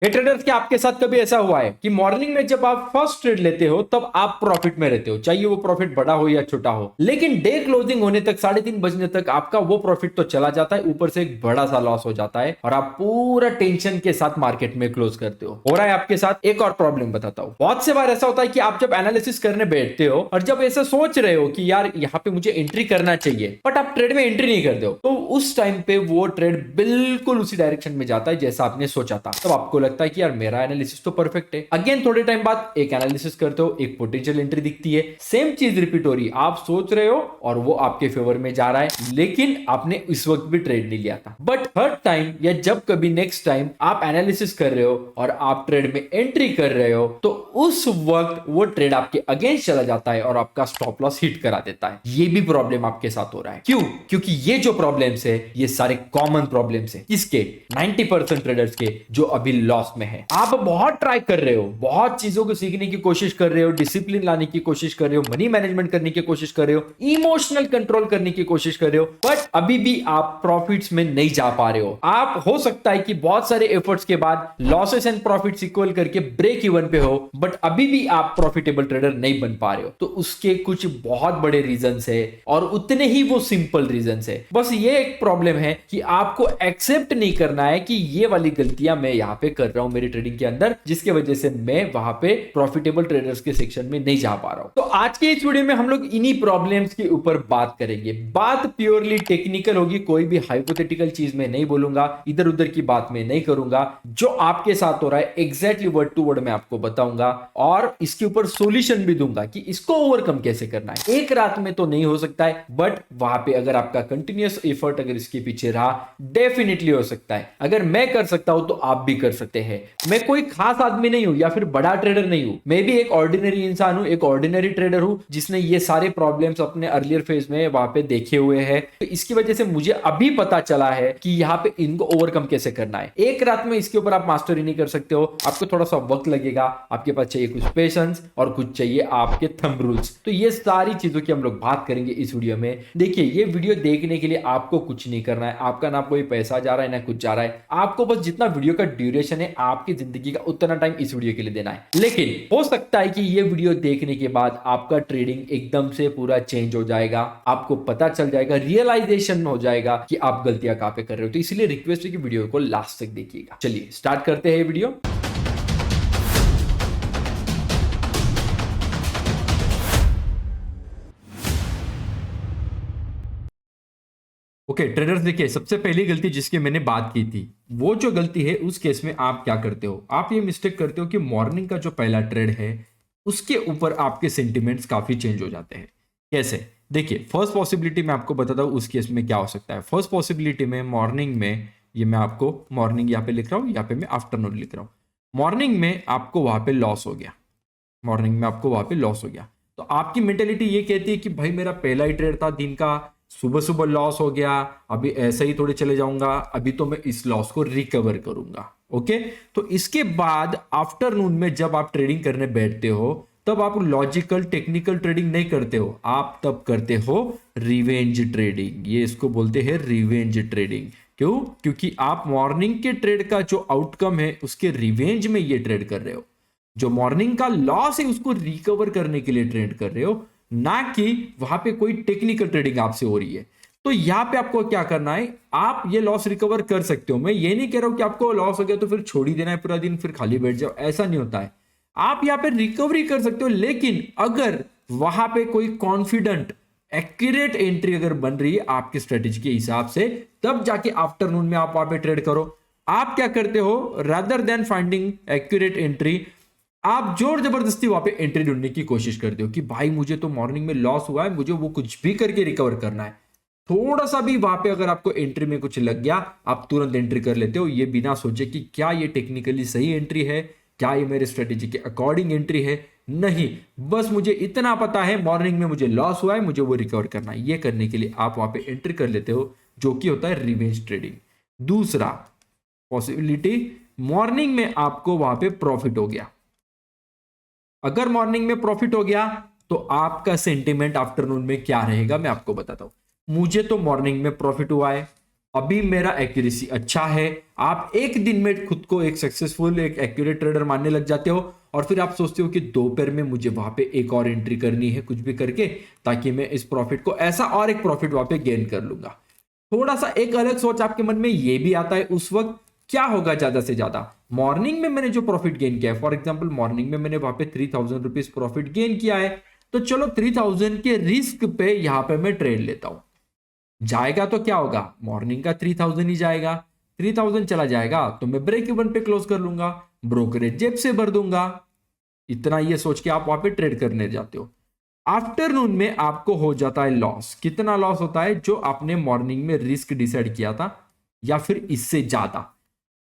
ये ट्रेडर्स क्या आपके साथ कभी ऐसा हुआ है कि मॉर्निंग में जब आप फर्स्ट ट्रेड लेते हो तब आप प्रॉफिट में रहते हो, चाहे वो प्रॉफिट बड़ा हो या छोटा हो, लेकिन डे क्लोजिंग होने तक 3:30 बजने तक आपका वो प्रॉफिट तो चला जाता है, ऊपर से एक बड़ा सा लॉस हो जाता है और आप पूरा टेंशन के साथ मार्केट में क्लोज करते हो रहा है आपके साथ। एक और प्रॉब्लम बताता हूं, बहुत से बार ऐसा होता है कि आप जब एनालिसिस करने बैठते हो और जब ऐसा सोच रहे हो कि यार यहाँ पे मुझे एंट्री करना चाहिए, बट आप ट्रेड में एंट्री नहीं करते हो, तो उस टाइम पे वो ट्रेड बिल्कुल उसी डायरेक्शन में जाता है जैसा आपने सोचा था। तब आपको लगता है कि यार मेरा एनालिसिस तो परफेक्ट है। अगेन थोड़े टाइम बाद एक एनालिसिस करते हो, एक पोटेंशियल एंट्री दिखती है, सेम चीज रिपीट हो रही है, आप सोच रहे हो और वो आपके फेवर में जा रहा है, लेकिन आपने इस वक्त भी ट्रेड नहीं लिया था। बट हर टाइम या जब कभी नेक्स्ट टाइम आप एनालिसिस कर रहे हो और आप ट्रेड में एंट्री कर रहे हो, तो उस वक्त वो ट्रेड आपके अगेंस्ट चला जाता है और आपका स्टॉप लॉस हिट करा देता है। ये भी प्रॉब्लम आपके साथ हो रहा है। क्यों? क्योंकि ये जो प्रॉब्लम्स है ये सारे कॉमन प्रॉब्लम्स है किसके? 90% ट्रेडर्स के जो अभी लॉस में है। आप बहुत ट्राई कर रहे हो, बहुत चीजों को सीखने की कोशिश कर रहे हो, डिसिप्लिन लाने की कोशिश कर रहे हो, मनी मैनेजमेंट करने की कोशिश कर रहे हो, इमोशनल कंट्रोल करने की कोशिश कर रहे हो, बट अभी भी आप प्रॉफिट्स में नहीं जा पा रहे हो। आप हो सकता है कि बहुत सारे एफर्ट्स के बाद लॉसेस एंड प्रॉफिट्स इक्वल करके ब्रेक इवन पे हो, बट अभी भी आप प्रॉफिटेबल ट्रेडर नहीं बन पा रहे हो। तो उसके कुछ बहुत बड़े रीजंस है और उतने ही वो सिंपल रीजंस है। बस ये एक प्रॉब्लम है कि आपको एक्सेप्ट नहीं करना है कि ये वाली गलतियां मैं यहां पे कर रहा हूं मेरी ट्रेडिंग के अंदर, जिसके वजह से मैं वहां पे प्रॉफिटेबल ट्रेडर्स के सेक्शन में नहीं जा पा रहा हूं। तो आज के इस वीडियो में हम लोग इन्हीं प्रॉब्लम्स के ऊपर बात करेंगे। बात प्योरली टेक्निकल होगी, कोई भी हाइपोथेटिकल चीज में नहीं बोलूंगा, इधर उधर की बात में नहीं करूंगा। जो आपके साथ हो रहा है एग्जैक्टली वर्ड टू वर्ड मैं आपको बताऊंगा और इसके ऊपर सॉल्यूशन भी दूंगा कि इसको ओवरकम कैसे करना है। एक रात में तो नहीं हो सकता है, बट वहां पे अगर आपका कंटिन्यूअस एफर्ट अगर इसके पीछे रहा, डेफिनेटली हो सकता है। अगर मैं कर सकता हूं तो आप भी कर सकते हैं। मैं कोई खास आदमी नहीं हूं या फिर बड़ा ट्रेडर नहीं हूं, मैं भी एक ऑर्डिनरी इंसान हूं, एक ऑर्डिनरी ट्रेडर हूं जिसने ये सारे प्रॉब्लम्स अपने अर्लियर फेज में वहां पे देखे हुए हैं। तो इसकी वजह से मुझे अभी पता चला है कि यहाँ पे इनको ओवरकम कैसे करना है। एक रात में इसके ऊपर आप मास्टरी नहीं कर सकते हो, आपको थोड़ा सा वक्त लगेगा, आपके पास चाहिए कुछ पेशेंस और कुछ चाहिए आपके थंब रूल्स। तो ये सारी चीजों की हम लोग बात करेंगे इस वीडियो में। देखिए, ये वीडियो देखने के लिए आपको कुछ नहीं करना है, आपका ना कोई पैसा जा रहा है ना कुछ जा रहा है, आपको बस जितना वीडियो का ड्यूरेशन है आपकी जिंदगी का उतना टाइम इस वीडियो के लिए देना है। लेकिन हो सकता है कि ये वीडियो देखने के बाद आपका ट्रेडिंग एकदम से पूरा चेंज हो जाएगा, आपको पता चल जाएगा, रियलाइजेशन हो जाएगा कि आप गलतियां कहां पे कर रहे हो। तो इसलिए रिक्वेस्ट है कि वीडियो को लास्ट तक देखिएगा। चलिए स्टार्ट करते हैं वीडियो। ओके ट्रेडर्स, देखिए सबसे पहली गलती जिसकी मैंने बात की थी, वो जो गलती है उस केस में आप क्या करते हो, आप ये मिस्टेक करते हो कि मॉर्निंग का जो पहला ट्रेड है उसके ऊपर आपके सेंटिमेंट्स काफी चेंज हो जाते हैं। कैसे? देखिए, फर्स्ट पॉसिबिलिटी मैं आपको बताता हूँ उस केस में क्या हो सकता है। फर्स्ट पॉसिबिलिटी में मॉर्निंग में, ये मैं आपको मॉर्निंग यहाँ पे लिख रहा हूँ, यहाँ पे मैं आफ्टरनून लिख रहा हूँ। मॉर्निंग में आपको वहां पे लॉस हो गया, मॉर्निंग में आपको वहां पे लॉस हो गया, तो आपकी मेंटेलिटी ये कहती है कि भाई मेरा पहला ही ट्रेड था दिन का, सुबह सुबह लॉस हो गया, अभी ऐसे ही थोड़े चले जाऊंगा, अभी तो मैं इस लॉस को रिकवर करूंगा। ओके, तो इसके बाद आफ्टरनून में जब आप ट्रेडिंग करने बैठते हो तब आप लॉजिकल टेक्निकल ट्रेडिंग नहीं करते हो, आप तब करते हो रिवेंज ट्रेडिंग। ये इसको बोलते हैं रिवेंज ट्रेडिंग। क्यों? क्योंकि आप मॉर्निंग के ट्रेड का जो आउटकम है उसके रिवेंज में ये ट्रेड कर रहे हो, जो मॉर्निंग का लॉस है उसको रिकवर करने के लिए ट्रेड कर रहे हो, ना कि वहां पे कोई टेक्निकल ट्रेडिंग आपसे हो रही है। तो यहां पे आपको क्या करना है, आप ये लॉस रिकवर कर सकते हो। मैं ये नहीं कह रहा हूं कि आपको लॉस हो गया तो फिर छोड़ ही देना है पूरा दिन, फिर खाली बैठ जाओ, ऐसा नहीं होता है। आप यहां पे रिकवरी कर सकते हो, लेकिन अगर वहां पे कोई कॉन्फिडेंट एक्यूरेट एंट्री अगर बन रही है आपकी स्ट्रेटेजी के हिसाब से, तब जाके आफ्टरनून में आप वहां पे ट्रेड करो। आप क्या करते हो, rather than finding accurate entry, आप जोर जबरदस्ती वहां पे एंट्री ढूंढने की कोशिश करते हो कि भाई मुझे तो मॉर्निंग में लॉस हुआ है, मुझे वो कुछ भी करके रिकवर करना है। थोड़ा सा भी वहां पे अगर आपको एंट्री में कुछ लग गया, आप तुरंत एंट्री कर लेते हो, ये बिना सोचे कि क्या ये टेक्निकली सही एंट्री है, क्या ये मेरे स्ट्रेटेजी के अकॉर्डिंग एंट्री है। नहीं, बस मुझे इतना पता है मॉर्निंग में मुझे लॉस हुआ है, मुझे वो रिकवर करना है। ये करने के लिए आप वहां पे एंट्री कर लेते हो, जो कि होता है रिवेंज ट्रेडिंग। दूसरा पॉसिबिलिटी, मॉर्निंग में आपको वहां पे प्रॉफिट हो गया। अगर मॉर्निंग में प्रॉफिट हो गया तो आपका सेंटिमेंट आफ्टरनून में क्या रहेगा मैं आपको बताता हूं। मुझे तो मॉर्निंग में प्रॉफिट हुआ है, अभी मेरा एक्यूरेसी अच्छा है। आप एक दिन में खुद को एक सक्सेसफुल एक एक्यूरेट ट्रेडर मानने लग जाते हो और फिर आप सोचते हो कि दोपहर में मुझे वहां पे एक और एंट्री करनी है कुछ भी करके, ताकि मैं इस प्रॉफिट को ऐसा और एक प्रॉफिट वहां पे गेन कर लूंगा। थोड़ा सा एक अलग सोच आपके मन में ये भी आता है उस वक्त, क्या होगा ज्यादा से ज्यादा मॉर्निंग में मैंने जो प्रॉफिट गेन किया है, फॉर एग्जांपल मॉर्निंग में मैंने वहां पे 3000 रुपीज प्रॉफिट गेन किया है, तो चलो 3000 के रिस्क पे यहां पे मैं ट्रेड लेता हूं। जाएगा तो क्या होगा, मॉर्निंग का 3000 ही जाएगा। 3000 चला जाएगा तो मैं ब्रेक इवन पे क्लोज कर लूंगा, ब्रोकरेज जेब से भर दूंगा। इतना ये सोच के आप वहां पे ट्रेड करने जाते हो। आफ्टरनून में आपको हो जाता है लॉस। कितना लॉस होता है, जो आपने मॉर्निंग में रिस्क डिसाइड किया था या फिर इससे ज्यादा,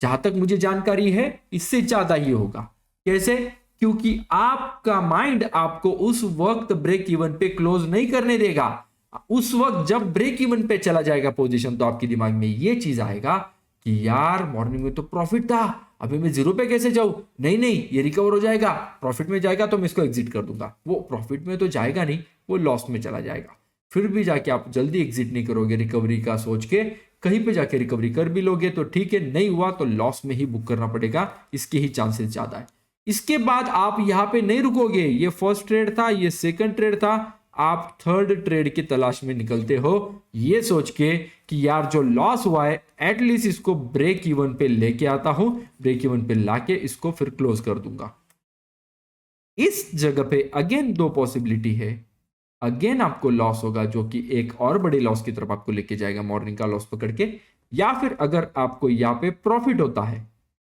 जहां तक मुझे जानकारी है इससे ज्यादा ही होगा। कैसे, क्योंकि आपका माइंड आपको उस वक्त ब्रेक इवन पे क्लोज नहीं करने देगा। उस वक्त जब ब्रेक इवन पे चला जाएगा पोजीशन, तो आपके दिमाग में ये चीज आएगा कि यार मॉर्निंग में तो प्रॉफिट था, अभी मैं जीरो पे कैसे जाऊं, नहीं नहीं ये रिकवर हो जाएगा, प्रॉफिट में जाएगा तो मैं इसको एग्जिट कर दूंगा। वो प्रॉफिट में तो जाएगा नहीं, वो लॉस में चला जाएगा। फिर भी जाके आप जल्दी एग्जिट नहीं करोगे रिकवरी का सोच के, कहीं पे जाके रिकवरी कर भी लोगे तो ठीक है, नहीं हुआ तो लॉस में ही बुक करना पड़ेगा, इसके ही चांसेस ज्यादा है। इसके बाद आप यहां पे नहीं रुकोगे, ये फर्स्ट ट्रेड था, ये सेकंड ट्रेड था, आप थर्ड ट्रेड की तलाश में निकलते हो, ये सोच के कि यार जो लॉस हुआ है एटलीस्ट इसको ब्रेक इवन पे लेके आता हूं, ब्रेक इवन पे लाके इसको फिर क्लोज कर दूंगा। इस जगह पे अगेन दो पॉसिबिलिटी है, अगेन आपको लॉस होगा जो कि एक और बड़े लॉस की तरफ आपको लेके जाएगा मॉर्निंग का लॉस पकड़ के, या फिर अगर आपको यहां पे प्रॉफिट होता है,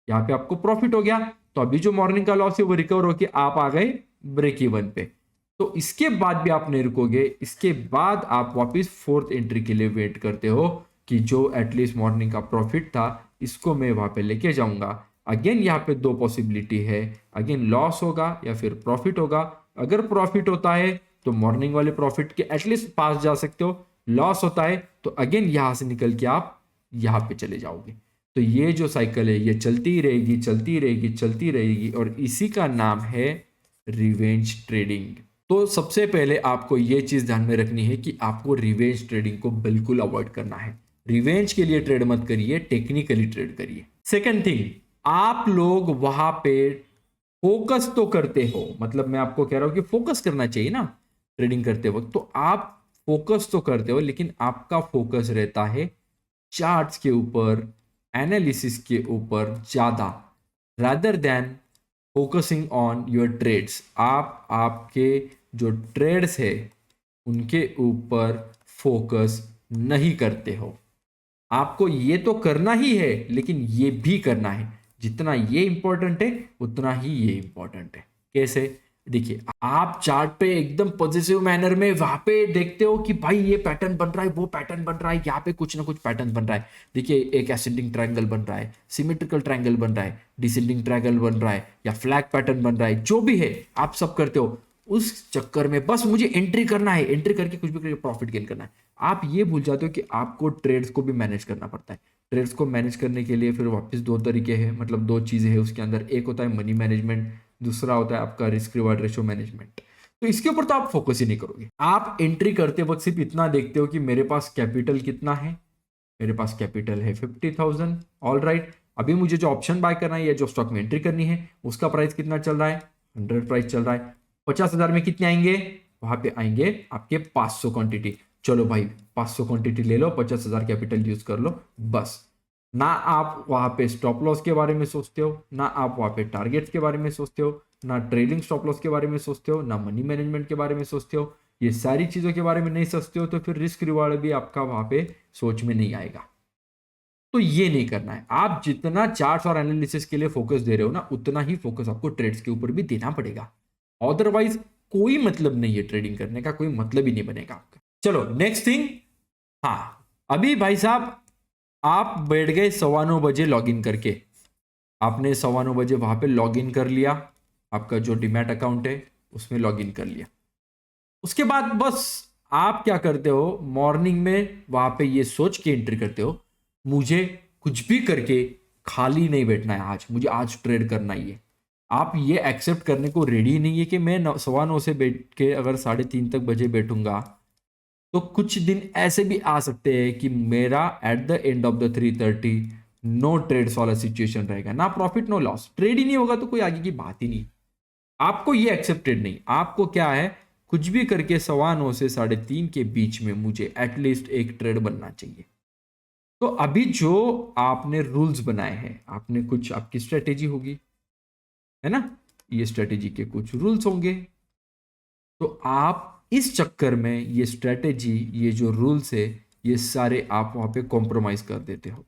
यहां पे आपको प्रॉफिट हो गया तो अभी जो मॉर्निंग का लॉस है वो रिकवर होके आप आ गए ब्रेक इवन पे, तो इसके बाद भी आप नहीं रुकोगे। इसके बाद आप वापस फोर्थ एंट्री के लिए वेट करते हो कि जो एटलीस्ट मॉर्निंग का प्रॉफिट था इसको मैं वहां पे लेके जाऊंगा। अगेन यहाँ पे दो पॉसिबिलिटी है, अगेन लॉस होगा या फिर प्रॉफिट होगा। अगर प्रॉफिट होता है तो मॉर्निंग वाले प्रॉफिट के एटलीस्ट पास जा सकते हो, लॉस होता है तो अगेन यहां से निकल के आप यहां पे चले जाओगे। तो ये जो साइकिल है ये चलती रहेगी चलती रहेगी चलती रहेगी, और इसी का नाम है रिवेंज ट्रेडिंग। तो सबसे पहले आपको ये चीज ध्यान में रखनी है कि आपको रिवेंज ट्रेडिंग को बिल्कुल अवॉइड करना है। रिवेंज के लिए ट्रेड मत करिए, टेक्निकली ट्रेड करिए। सेकंड थिंग, आप लोग वहां पे फोकस तो करते हो, मतलब मैं आपको कह रहा हूं कि फोकस करना चाहिए ना ट्रेडिंग करते वक्त, तो आप फोकस तो करते हो लेकिन आपका फोकस रहता है चार्ट्स के ऊपर, एनालिसिस के ऊपर ज्यादा, rather than focusing on your trades. आप आपके जो ट्रेड्स है उनके ऊपर फोकस नहीं करते हो। आपको ये तो करना ही है लेकिन ये भी करना है, जितना ये इंपॉर्टेंट है उतना ही ये इंपॉर्टेंट है। कैसे, देखिए आप चार्ट पे एकदम पॉजिटिव मैनर में वहां पे देखते हो कि भाई ये पैटर्न बन रहा है, वो पैटर्न बन रहा है, यहाँ पे कुछ ना कुछ पैटर्न बन रहा है। देखिए एक एसेंडिंग ट्रायंगल बन रहा है, सिमेट्रिकल ट्रायंगल बन रहा है, डिसेंडिंग ट्रायंगल बन रहा है, या फ्लैग पैटर्न बन रहा है, जो भी है आप सब करते हो। उस चक्कर में बस मुझे एंट्री करना है, एंट्री करके कुछ भी करके प्रॉफिट गेन करना है। आप ये भूल जाते हो कि आपको ट्रेड्स को भी मैनेज करना पड़ता है। ट्रेड्स को मैनेज करने के लिए फिर वापस दो तरीके हैं, मतलब दो चीजें हैं उसके अंदर, एक होता है मनी मैनेजमेंट, दूसरा होता है आपका रिस्क रिवार्ड रेशो मैनेजमेंट। तो इसके ऊपर तो आप फोकस ही नहीं करोगे। आप एंट्री करते वक्त सिर्फ इतना देखते हो कि मेरे पास कैपिटल कितना है, मेरे पास कैपिटल है 50,000, ऑल राइट। अभी मुझे जो ऑप्शन बाय करना है या जो स्टॉक में एंट्री करनी है उसका प्राइस कितना चल रहा है, 100 प्राइस चल रहा है। 50,000 में कितने आएंगे, वहां पे आएंगे आपके 500 क्वांटिटी। चलो भाई 500 क्वांटिटी ले लो, 50,000 कैपिटल यूज कर लो, बस। ना आप वहां पे स्टॉप लॉस के बारे में सोचते हो, ना आप वहां पे टारगेट्स के बारे में सोचते हो, ना ट्रेलिंग स्टॉप लॉस के बारे में सोचते हो, ना मनी मैनेजमेंट के बारे में सोचते हो। ये सारी चीजों के बारे में नहीं सोचते हो तो फिर रिस्क रिवार्ड भी आपका वहां पे सोच में नहीं आएगा। तो ये नहीं करना है। आप जितना चार्ट्स और एनालिसिस के लिए फोकस दे रहे हो ना, उतना ही फोकस आपको ट्रेड्स के ऊपर भी देना पड़ेगा, अदरवाइज कोई मतलब नहीं है ट्रेडिंग करने का, कोई मतलब ही नहीं बनेगा आपका। चलो नेक्स्ट थिंग, हाँ अभी भाई साहब आप बैठ गए 9:15 बजे लॉगिन करके, आपने 9:15 बजे वहां पे लॉगिन कर लिया, आपका जो डीमैट अकाउंट है उसमें लॉगिन कर लिया। उसके बाद बस आप क्या करते हो, मॉर्निंग में वहां पे ये सोच के एंट्री करते हो मुझे कुछ भी करके खाली नहीं बैठना है, आज मुझे आज ट्रेड करना ही है। आप ये एक्सेप्ट करने को रेडी नहीं है कि मैं 9:15 से बैठ के अगर 3:30 तक बजे बैठूंगा तो कुछ दिन ऐसे भी आ सकते हैं कि मेरा at the end of the 3:30 no trades वाला सिचुएशन रहेगा, ना प्रॉफिट नो लॉस, ट्रेड ही नहीं होगा तो कोई आगे की बात ही नहीं। आपको ये एक्सेप्टेड नहीं, आपको क्या है, कुछ भी करके 9:15 से 3:30 के बीच में मुझे एटलीस्ट एक ट्रेड बनना चाहिए। तो अभी जो आपने रूल्स बनाए हैं, आपने कुछ आपकी स्ट्रेटेजी होगी, है ना, ये स्ट्रेटेजी के कुछ रूल्स होंगे, तो आप इस चक्कर में ये स्ट्रेटेजी, ये जो रूल्स है, ये सारे आप वहां पे कॉम्प्रोमाइज कर देते हो।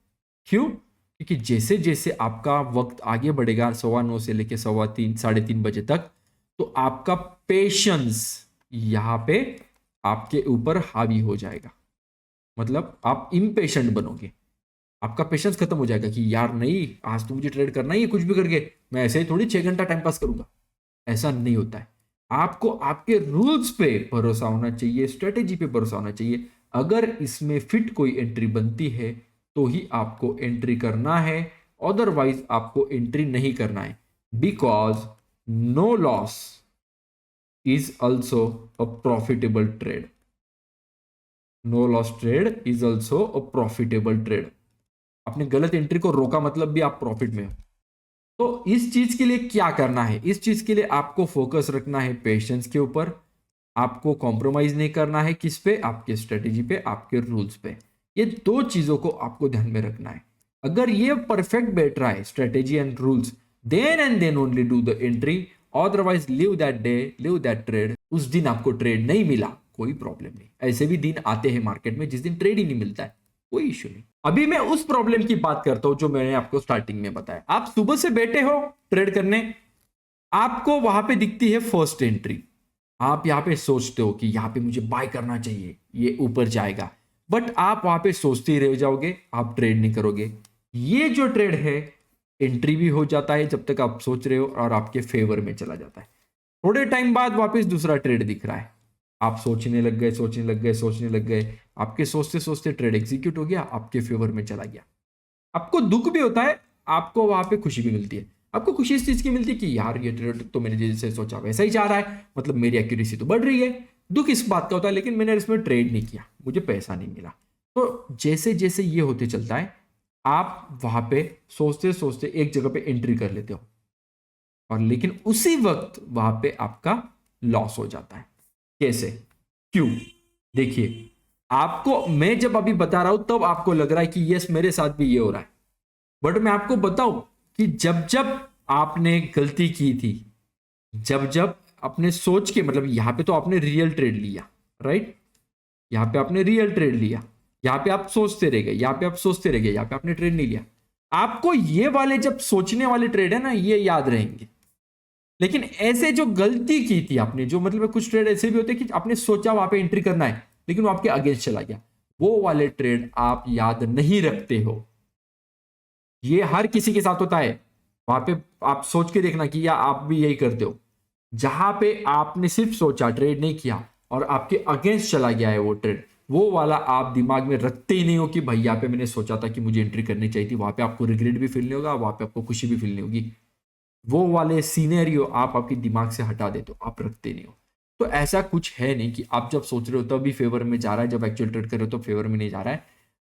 क्यों? क्योंकि जैसे जैसे आपका वक्त आगे बढ़ेगा 9:15 से लेके 3:15 3:30 बजे तक, तो आपका पेशेंस यहां पे आपके ऊपर हावी हो जाएगा। मतलब आप इम्पेशेंट बनोगे, आपका पेशेंस खत्म हो जाएगा कि यार नहीं, आज तो मुझे ट्रेड करना ही है, कुछ भी करके मैं ऐसे ही थोड़ी 6 घंटा टाइम पास करूंगा। ऐसा नहीं होता है। आपको आपके रूल्स पे भरोसा होना चाहिए, स्ट्रेटेजी पे भरोसा होना चाहिए। अगर इसमें फिट कोई एंट्री बनती है तो ही आपको एंट्री करना है, अदरवाइज आपको एंट्री नहीं करना है। Because no loss is also a profitable trade. No loss trade is also a profitable trade. आपने गलत एंट्री को रोका मतलब भी आप प्रॉफिट में हो। तो इस चीज के लिए क्या करना है, इस चीज के लिए आपको फोकस रखना है पेशेंस के ऊपर। आपको कॉम्प्रोमाइज नहीं करना है, किस पे, आपके स्ट्रेटेजी पे, आपके रूल्स पे। ये दो चीजों को आपको ध्यान में रखना है। अगर ये परफेक्ट बैठ रहा है, strategy and rules, then and then only do the entry, otherwise leave that day, leave that trade. उस दिन आपको ट्रेड नहीं मिला, कोई प्रॉब्लम नहीं। ऐसे भी दिन आते हैं मार्केट में जिस दिन ट्रेड ही नहीं मिलता है, कोई इश्यू नहीं। अभी मैं उस प्रॉब्लम की बात करता हूं जो मैंने आपको स्टार्टिंग में बताया। आप सुबह से बैठे हो ट्रेड करने, आपको वहां पे दिखती है फर्स्ट एंट्री, आप यहां पे सोचते हो कि यहां पे मुझे बाय करना चाहिए, ये ऊपर जाएगा, बट आप वहां पे सोचते ही रह जाओगे, आप ट्रेड नहीं करोगे। ये जो ट्रेड है, एंट्री भी हो जाता है जब तक आप सोच रहे हो और आपके फेवर में चला जाता है। थोड़े टाइम बाद वापस दूसरा ट्रेड दिख रहा है, आप सोचने लग गए, सोचने लग गए, सोचने लग गए, आपके सोचते सोचते ट्रेड एग्जीक्यूट हो गया, आपके फेवर में चला गया। आपको दुख भी होता है, आपको वहां पे खुशी भी मिलती है। आपको खुशी इस चीज की मिलती है कि यार ये ट्रेड तो मैंने जैसे सोचा वैसा ही जा रहा है, मतलब मेरी एक्यूरेसी तो बढ़ रही है। दुख इस बात का होता है लेकिन मैंने इसमें ट्रेड नहीं किया, मुझे पैसा नहीं मिला। तो जैसे जैसे ये होते चलता है, आप वहां पे सोचते सोचते एक जगह पे एंट्री कर लेते हो, और लेकिन उसी वक्त वहां पे आपका लॉस हो जाता है। कैसे, क्यों? देखिए, आपको मैं जब अभी बता रहा हूं तब आपको लग रहा है कि यस मेरे साथ भी ये हो रहा है, बट मैं आपको बताऊं कि जब जब आपने गलती की थी, जब जब अपने सोच के, मतलब यहां पे तो आपने रियल ट्रेड लिया, राइट, यहां पे आपने रियल ट्रेड लिया, यहां पे आप सोचते रह गए, यहां पे आप सोचते रह गए, यहां पे आपने ट्रेड नहीं लिया। आपको ये वाले जब सोचने वाले ट्रेड है ना, ये याद रहेंगे। लेकिन ऐसे जो गलती की थी आपने, जो मतलब कुछ ट्रेड ऐसे भी होते हैं कि आपने सोचा वहां पे एंट्री करना है लेकिन वो आपके अगेंस्ट चला गया, वो वाले ट्रेड आप याद नहीं रखते हो। ये हर किसी के साथ होता है। वहां पे आप सोच के देखना कि या आप भी यही करते हो, जहां पे आपने सिर्फ सोचा, ट्रेड नहीं किया और आपके अगेंस्ट चला गया है वो ट्रेड, वो वाला आप दिमाग में रखते ही नहीं हो कि भाई यहाँ पे मैंने सोचा था कि मुझे एंट्री करनी चाहिए थी। वहां पे आपको रिग्रेट भी फील नहीं होगा, वहां पे आपको खुशी भी फील नहीं होगी। वो वाले सीनेरियो आप आपके दिमाग से हटा देते हो, आप रखते नहीं हो। तो ऐसा कुछ है नहीं कि आप जब सोच रहे हो तब भी फेवर में जा रहा है, जब एक्चुअल ट्रेड कर रहे हो तो फेवर में नहीं जा रहा है।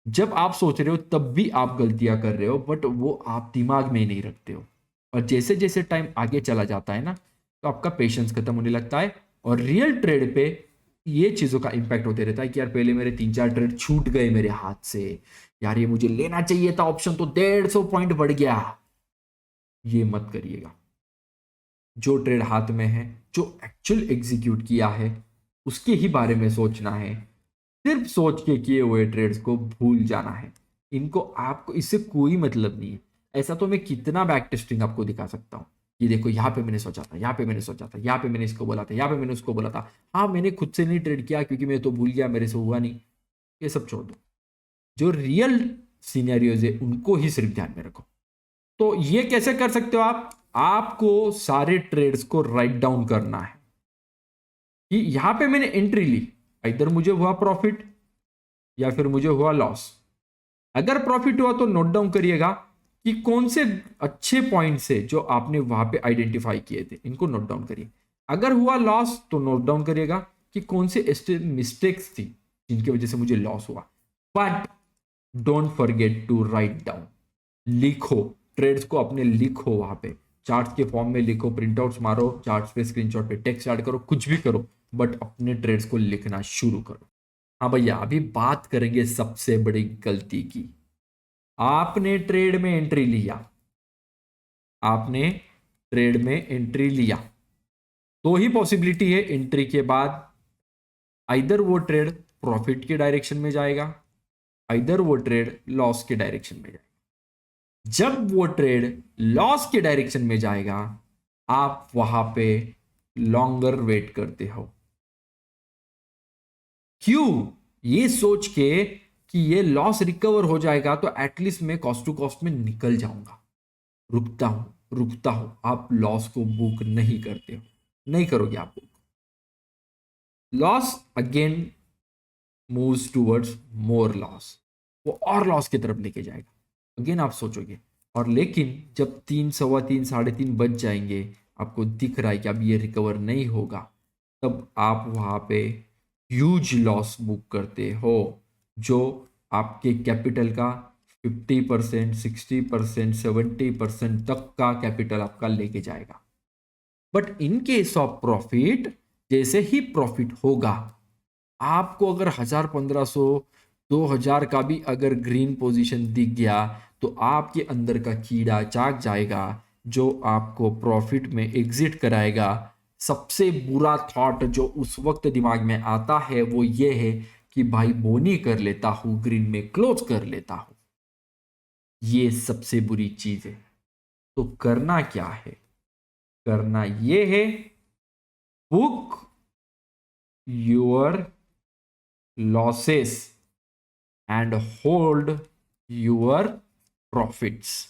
जब आप सोच रहे हो तब भी आप गलतियां कर रहे हो, बट वो आप दिमाग में ही नहीं रखते हो। और जैसे जैसे टाइम आगे चला जाता है ना, तो आपका पेशेंस खत्म होने लगता है, और रियल ट्रेड पे ये चीज़ों का इंपैक्ट होते रहता है कि यार पहले मेरे 3-4 ट्रेड छूट गए मेरे हाथ से, यार ये मुझे लेना चाहिए था ऑप्शन, तो 150 पॉइंट बढ़ गया। ये मत करिएगा। जो ट्रेड हाथ में है, जो एक्चुअल एग्जीक्यूट किया है, उसके ही बारे में सोचना है। सिर्फ सोच के किए हुए ट्रेड्स को भूल जाना है। इनको, आपको इससे कोई मतलब नहीं है। ऐसा तो मैं कितना बैक टेस्टिंग आपको दिखा सकता हूँ कि देखो यहाँ पे मैंने सोचा था, यहाँ पे मैंने सोचा था, यहाँ पे मैंने इसको बोला था, यहाँ पे मैंने उसको बोला था, हाँ मैंने खुद से नहीं ट्रेड किया क्योंकि मैं तो भूल गया, मेरे से हुआ नहीं। ये सब छोड़ दो, जो रियल सीनेरियोज है उनको ही सिर्फ ध्यान में रखो। तो ये कैसे कर सकते हो आप? आपको सारे ट्रेड्स को राइट डाउन करना है कि यहां पे मैंने एंट्री ली, इधर मुझे हुआ प्रॉफिट या फिर मुझे हुआ लॉस। अगर प्रॉफिट हुआ तो नोट डाउन करिएगा कि कौन से अच्छे पॉइंट्स है जो आपने वहां पे आइडेंटिफाई किए थे, इनको नोट डाउन करिए। अगर हुआ लॉस तो नोट डाउन करिएगा कि कौन से मिस्टेक्स थी जिनकी वजह से मुझे लॉस हुआ। But don't forget to write down, लिखो ट्रेड्स को अपने, लिखो वहां पे चार्ट्स के फॉर्म में लिखो, प्रिंटआउट्स मारो, चार्ट्स पे स्क्रीनशॉट पे टेक्स्ट ऐड करो, कुछ भी करो, बट अपने ट्रेड्स को लिखना शुरू करो। हाँ भैया, अभी बात करेंगे सबसे बड़ी गलती की। आपने ट्रेड में एंट्री लिया, आपने ट्रेड में एंट्री लिया, तो ही पॉसिबिलिटी है एंट्री के बाद आइदर वो ट्रेड प्रॉफिट के डायरेक्शन में जाएगा, आइदर वो ट्रेड लॉस के डायरेक्शन में जाएगा। जब वो ट्रेड लॉस के डायरेक्शन में जाएगा, आप वहां पे लॉन्गर वेट करते हो। क्यों? ये सोच के कि ये लॉस रिकवर हो जाएगा तो एटलीस्ट मैं कॉस्ट टू कॉस्ट में निकल जाऊंगा, रुकता हूं रुकता हूं। आप लॉस को बुक नहीं करते हो, नहीं करोगे आप book. Loss again moves towards मोर लॉस, वो और लॉस की तरफ लेके जाएगा। अगेन आप सोचोगे, और लेकिन जब 3, सवा 3, 3:30 बज जाएंगे, आपको दिख रहा है कि अब ये रिकवर नहीं होगा, तब आप वहां पे ह्यूज लॉस बुक करते हो, जो आपके कैपिटल का 50%, 60%, 70% तक का कैपिटल आपका लेके जाएगा। But in case of profit, जैसे ही प्रॉफिट होगा, आपको अगर 1000, 1500, 2000 का भी अगर ग्रीन पोजीशन दिख गया, तो आपके अंदर का कीड़ा जाग जाएगा, जो आपको प्रॉफिट में एग्जिट कराएगा। सबसे बुरा थॉट जो उस वक्त दिमाग में आता है वो ये है कि भाई बोनी कर लेता हूं, ग्रीन में क्लोज कर लेता हूं। ये सबसे बुरी चीज है। तो करना क्या है? करना ये है, book your losses and hold your profits.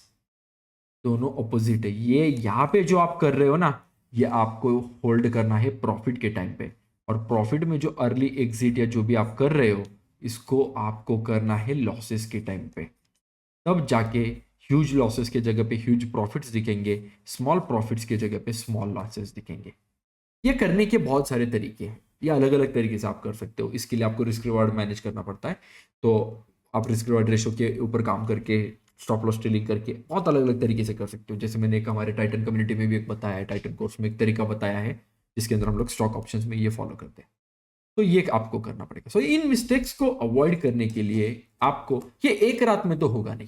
दोनों ऑपोजिट है। ये यहां पे जो आप कर रहे हो ना, ये आपको होल्ड करना है प्रॉफिट के टाइम पे, और प्रॉफिट में जो अर्ली एग्जिट या जो भी आप कर रहे हो, इसको आपको करना है लॉसेस के टाइम पे। तब जाके ह्यूज लॉसेस के जगह पे ह्यूज प्रॉफिट्स दिखेंगे, स्मॉल प्रॉफिट्स के जगह पे स्मॉल लॉसेस दिखेंगे। ये करने के बहुत सारे तरीके हैं, ये अलग अलग तरीके से आप कर सकते हो। इसके लिए आपको रिस्क रिवार्ड मैनेज करना पड़ता है, तो आप रिस्क रिवार्ड रेशो के ऊपर काम करके, स्टॉप लॉस ट्रेडिंग करके बहुत अलग अलग तरीके से कर सकते हो। जैसे मैंने एक हमारे टाइटन कम्युनिटी में भी एक बताया है, टाइटन कोर्स में एक तरीका बताया है, जिसके अंदर हम लोग स्टॉक ऑप्शंस में ये फॉलो करते हैं। तो ये आपको करना पड़ेगा। सो इन मिस्टेक्स को अवॉइड करने के लिए आपको, ये एक रात में तो होगा नहीं,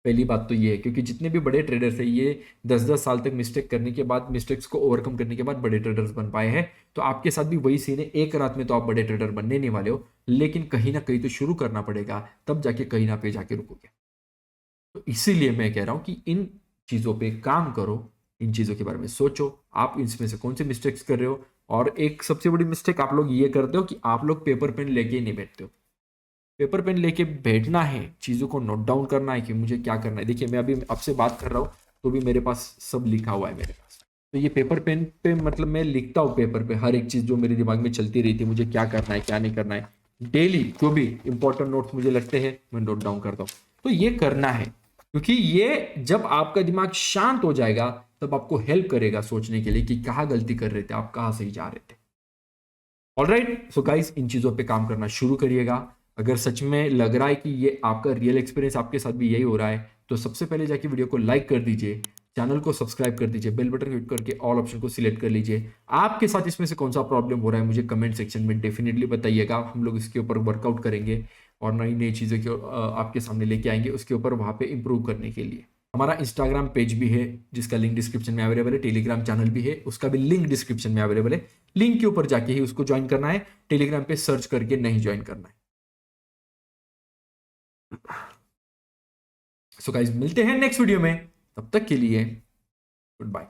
पहली बात तो ये है, क्योंकि जितने भी बड़े ट्रेडर्स हैं, ये 10-10 साल तक मिस्टेक करने के बाद, मिस्टेक्स को ओवरकम करने के बाद बड़े ट्रेडर्स बन पाए हैं। तो आपके साथ भी वही सीन है, एक रात में तो आप बड़े ट्रेडर बनने नहीं वाले हो, लेकिन कहीं ना कहीं तो शुरू करना पड़ेगा, तब जाके कहीं ना कहीं जाके रुकोगे। तो इसीलिए मैं कह रहा हूं कि इन चीजों पे काम करो, इन चीजों के बारे में सोचो, आप इसमें से कौन से मिस्टेक्स कर रहे हो। और एक सबसे बड़ी मिस्टेक आप लोग ये करते हो कि आप लोग पेपर पेन लेके नहीं बैठते हो। पेपर पेन लेके बैठना है, चीज़ों को नोट डाउन करना है कि मुझे क्या करना है। देखिए, मैं अभी आपसे बात कर रहा हूँ तो भी मेरे पास सब लिखा हुआ है मेरे पास। तो ये पेपर पेन पे मतलब मैं लिखता हूँ पेपर पे हर एक चीज़ जो मेरे दिमाग में चलती रही थी, मुझे क्या करना है क्या नहीं करना है। डेली जो भी इंपॉर्टेंट नोट्स मुझे लगते हैं मैं नोट डाउन करता हूँ। तो ये करना है, क्योंकि ये जब आपका दिमाग शांत हो जाएगा तब आपको हेल्प करेगा सोचने के लिए कि कहाँ गलती कर रहे थे आप, कहाँ सही जा रहे थे। ऑलराइट, सो गाइस, इन चीज़ों पे काम करना शुरू करिएगा। अगर सच में लग रहा है कि ये आपका रियल एक्सपीरियंस आपके साथ भी यही हो रहा है, तो सबसे पहले जाके वीडियो को लाइक कर दीजिए, चैनल को सब्सक्राइब कर दीजिए, बेल बटन क्लिक करके ऑल ऑप्शन को सिलेक्ट कर लीजिए। आपके साथ इसमें से कौन सा प्रॉब्लम हो रहा है मुझे कमेंट सेक्शन में डेफिनेटली बताइएगा। हम लोग इसके ऊपर वर्कआउट करेंगे और नई नई चीज़ें आपके सामने लेके आएंगे, उसके ऊपर वहाँ पे इंप्रूव करने के लिए। हमारा इंस्टाग्राम पेज भी है जिसका लिंक डिस्क्रिप्शन में अवेलेबल है, टेलीग्राम चैनल भी है उसका भी लिंक डिस्क्रिप्शन में अवेलेबल है। लिंक के ऊपर जाके ही उसको ज्वाइन करना है, टेलीग्राम पे सर्च करके नहीं ज्वाइन करना है। सो गाइस, मिलते हैं नेक्स्ट वीडियो में, तब तक के लिए गुड बाय।